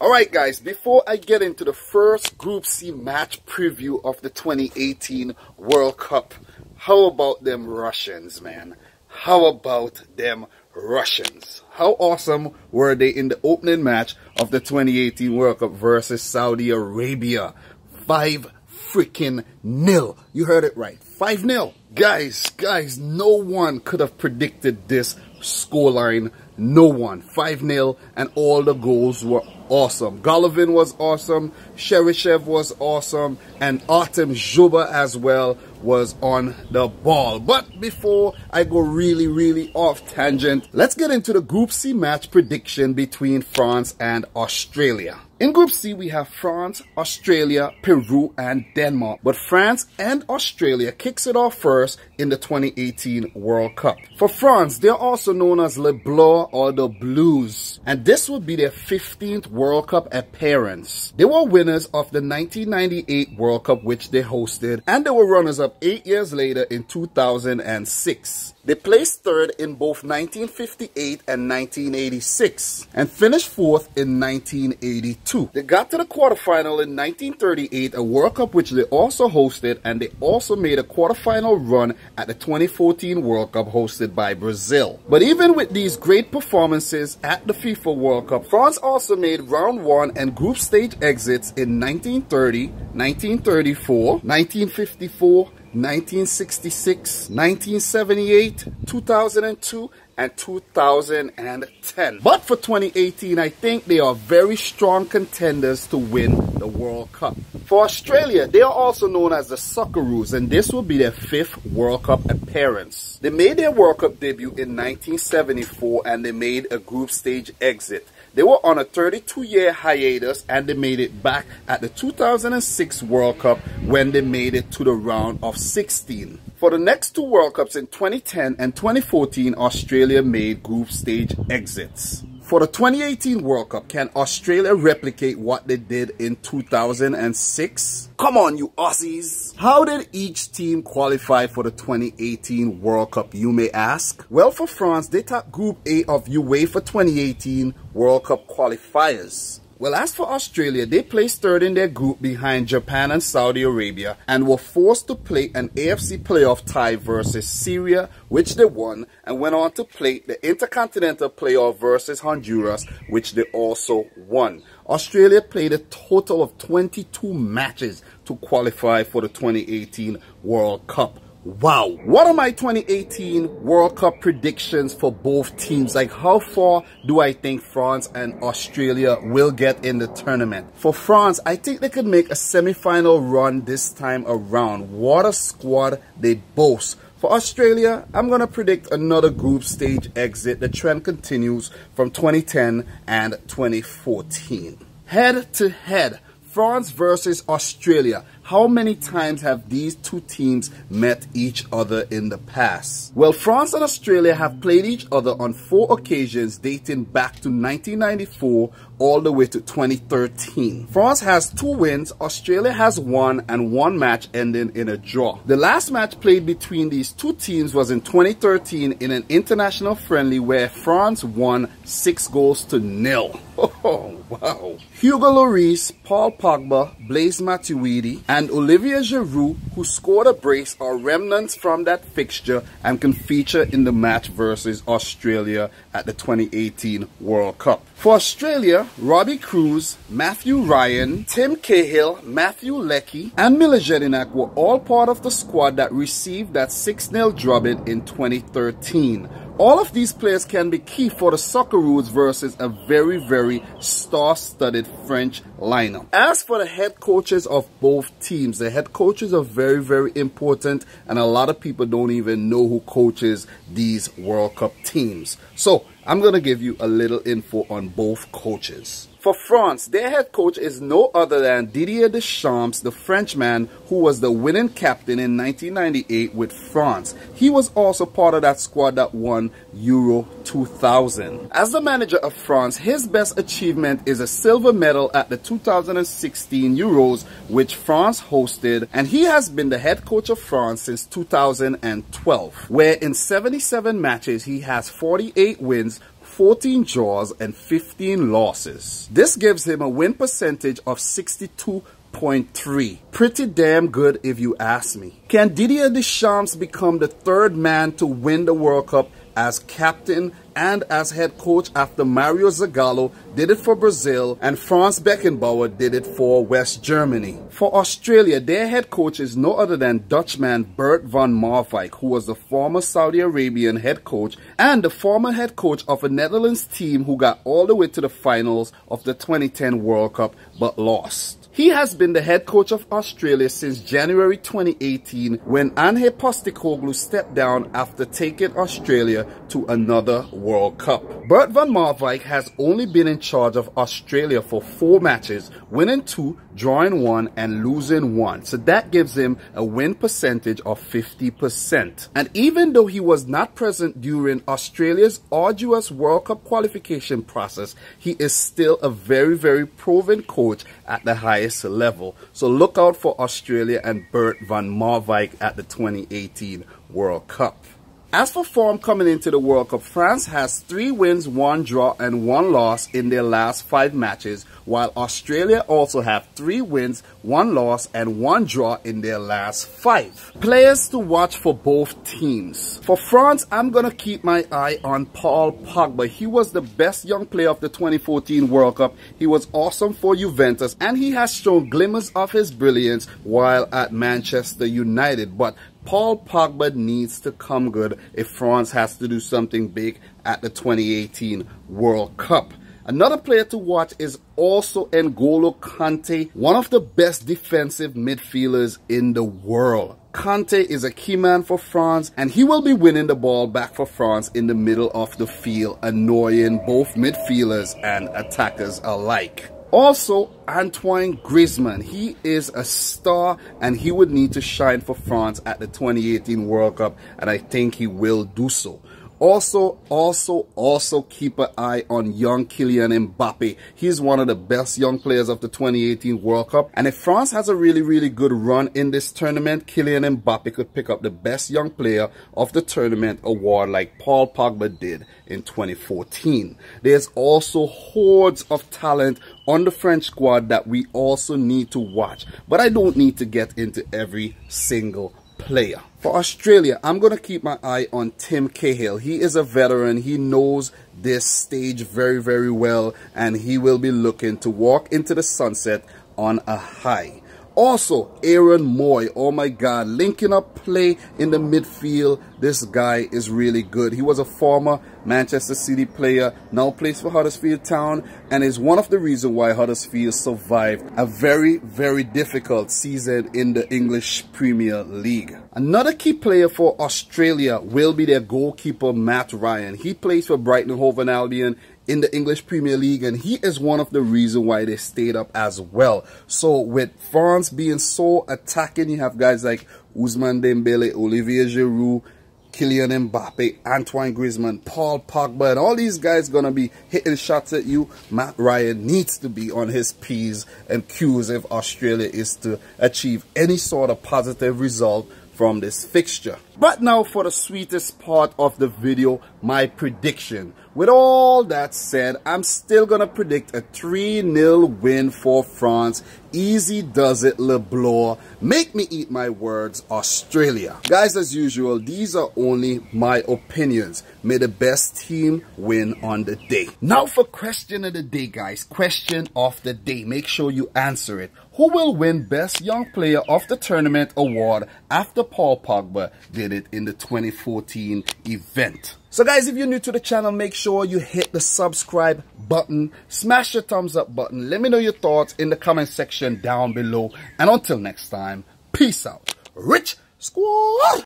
Alright guys, before I get into the first Group C match preview of the 2018 World Cup, how about them Russians, man? How about them Russians? How awesome were they in the opening match of the 2018 World Cup versus Saudi Arabia? 5-0. You heard it right. 5-0. Guys, no one could have predicted this scoreline. No one. 5-0, and all the goals were awesome. Golovin was awesome, Cheryshev was awesome, and Artem Zhuba as well was on the ball. But before I go really off tangent, let's get into the Group C match prediction between France and Australia. In Group C, we have France, Australia, Peru, and Denmark. But France and Australia kicks it off first in the 2018 World Cup. For France, they're also known as Le Bleu or the Blues. And this would be their 15th World Cup appearance. They were winners of the 1998 World Cup, which they hosted. And they were runners-up 8 years later in 2006. They placed third in both 1958 and 1986 and finished fourth in 1982. They got to the quarterfinal in 1938, a World Cup which they also hosted, and they also made a quarterfinal run at the 2014 World Cup hosted by Brazil. But even with these great performances at the FIFA World Cup, France also made round 1 and group stage exits in 1930, 1934, 1954, 1966, 1978, 2002, and 2010. But for 2018, I think they are very strong contenders to win the World Cup. For Australia, they are also known as the Socceroos, and this will be their 5th World Cup appearance. They made their World Cup debut in 1974, and they made a group stage exit. They were on a 32-year hiatus, and they made it back at the 2006 World Cup when they made it to the round of 16. For the next 2 World Cups in 2010 and 2014, Australia made group stage exits. For the 2018 World Cup, can Australia replicate what they did in 2006? Come on, you Aussies! How did each team qualify for the 2018 World Cup, you may ask? Well, for France, they topped Group A of UEFA 2018 World Cup qualifiers. Well, as for Australia, they placed third in their group behind Japan and Saudi Arabia and were forced to play an AFC playoff tie versus Syria, which they won, and went on to play the Intercontinental playoff versus Honduras, which they also won. Australia played a total of 22 matches to qualify for the 2018 World Cup. Wow. What are my 2018 World Cup predictions for both teams? Like, how far do I think France and Australia will get in the tournament? For France, I think they could make a semi-final run this time around. What a squad they boast. For Australia, I'm going to predict another group stage exit. The trend continues from 2010 and 2014. Head to head, France versus Australia. How many times have these two teams met each other in the past? Well, France and Australia have played each other on 4 occasions dating back to 1994 all the way to 2013. France has 2 wins, Australia has 1, and 1 match ending in a draw. The last match played between these 2 teams was in 2013 in an international friendly where France won 6-0. Oh, wow. Hugo Lloris, Paul Pogba, Blaise Matuidi, and Olivier Giroud, who scored a brace, are remnants from that fixture and can feature in the match versus Australia at the 2018 World Cup. For Australia, Robbie Cruz, Matthew Ryan, Tim Cahill, Matthew Leckie, and Mila Jedinak were all part of the squad that received that 6-0 drubbing in 2013. All of these players can be key for the Socceroos versus a very star-studded French lineup. As for the head coaches of both teams, the head coaches are very important, and a lot of people don't even know who coaches these World Cup teams. So I'm going to give you a little info on both coaches. For France, their head coach is no other than Didier Deschamps, the Frenchman who was the winning captain in 1998 with France. He was also part of that squad that won Euro 2000. As the manager of France, his best achievement is a silver medal at the 2016 Euros, which France hosted, and he has been the head coach of France since 2012, where in 77 matches he has 48 wins, 14 draws and 15 losses. This gives him a win percentage of 62.3. Pretty damn good if you ask me. Can Didier Deschamps become the third man to win the World Cup as captain and as head coach after Mario Zagallo did it for Brazil and Franz Beckenbauer did it for West Germany? For Australia, their head coach is no other than Dutchman Bert van Marwijk, who was the former Saudi Arabian head coach and the former head coach of a Netherlands team who got all the way to the finals of the 2010 World Cup but lost. He has been the head coach of Australia since January 2018 when Ange Postecoglou stepped down after taking Australia to another World Cup. Bert van Marwijk has only been in charge of Australia for 4 matches, winning 2, drawing 1 and losing 1. So that gives him a win percentage of 50%. And even though he was not present during Australia's arduous World Cup qualification process, he is still a very, very proven coach at the highest level. So look out for Australia and Bert van Marwijk at the 2018 World Cup. As for form coming into the World Cup, France has 3 wins, 1 draw and 1 loss in their last 5 matches, while Australia also have 3 wins, 1 loss and 1 draw in their last 5. Players to watch for both teams. For France, I'm going to keep my eye on Paul Pogba. He was the best young player of the 2014 World Cup. He was awesome for Juventus and he has shown glimmers of his brilliance while at Manchester United. But Paul Pogba needs to come good if France has to do something big at the 2018 World Cup. Another player to watch is also N'Golo Kante, one of the best defensive midfielders in the world. Kante is a key man for France and he will be winning the ball back for France in the middle of the field, annoying both midfielders and attackers alike. Also, Antoine Griezmann, he is a star and he would need to shine for France at the 2018 World Cup, and I think he will do so. Also keep an eye on young Kylian Mbappe. He's one of the best young players of the 2018 World Cup. And if France has a really good run in this tournament, Kylian Mbappe could pick up the best young player of the tournament award like Paul Pogba did in 2014. There's also hordes of talent on the French squad that we also need to watch. But I don't need to get into every single player. For Australia, I'm going to keep my eye on Tim Cahill. He is a veteran. He knows this stage very well, and he will be looking to walk into the sunset on a high. Also, Aaron Moy, oh my God, linking up play in the midfield. This guy is really good. He was a former Manchester City player, now plays for Huddersfield Town, and is one of the reasons why Huddersfield survived a very difficult season in the English Premier League. Another key player for Australia will be their goalkeeper, Matt Ryan. He plays for Brighton and Hove Albion in the English Premier League, and he is one of the reasons why they stayed up as well. So with France being so attacking, you have guys like Ousmane Dembele, Olivier Giroud, Kylian Mbappe, Antoine Griezmann, Paul Pogba, and all these guys gonna be hitting shots at you. Matt Ryan needs to be on his P's and Q's if Australia is to achieve any sort of positive result from this fixture. But now for the sweetest part of the video, my prediction. With all that said, I'm still gonna predict a 3-0 win for France. Easy does it, LeBlanc. Make me eat my words, Australia. Guys, as usual, these are only my opinions. May the best team win on the day. Now for question of the day, guys. Question of the day. Make sure you answer it. Who will win Best Young Player of the Tournament award after Paul Pogba did it in the 2014 event? So guys, if you're new to the channel, make sure you hit the subscribe button, smash your thumbs up button. Let me know your thoughts in the comment section down below. And until next time, peace out. Rich Squad!